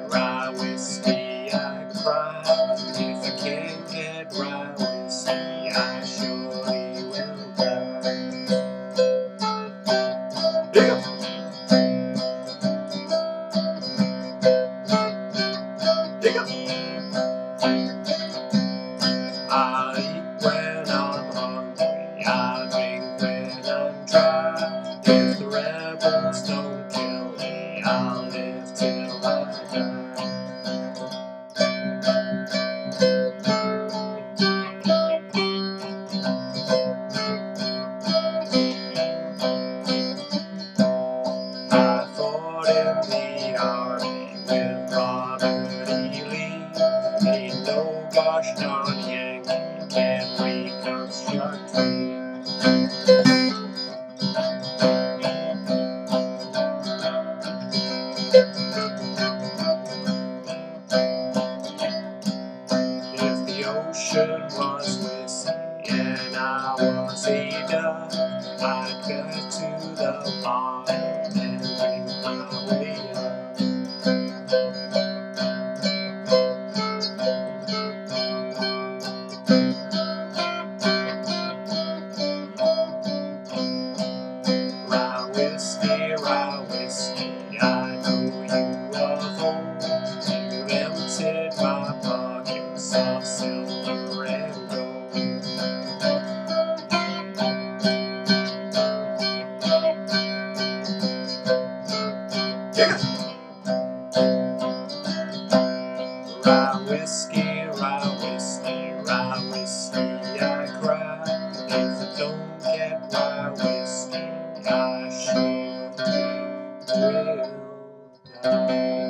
rye whiskey, I cry. If I can't get rye whiskey, I surely will die. Dig 'em. Dig 'em. I eat when I'm hungry, I drink when I'm dry. If the rebels don't kill me, I'll live till I die. I fought in the army with Robert E. Lee. Ain't no gosh darn Yankee can reconstruct me. If the ocean was whiskey and I was a duck, I'd cut to the bottom and drink my way up. Rye whiskey, I know you of old. You emptied my pockets of silver and gold. Yeah. Rye whiskey, I cry. If I don't get rye whiskey, I surely will die.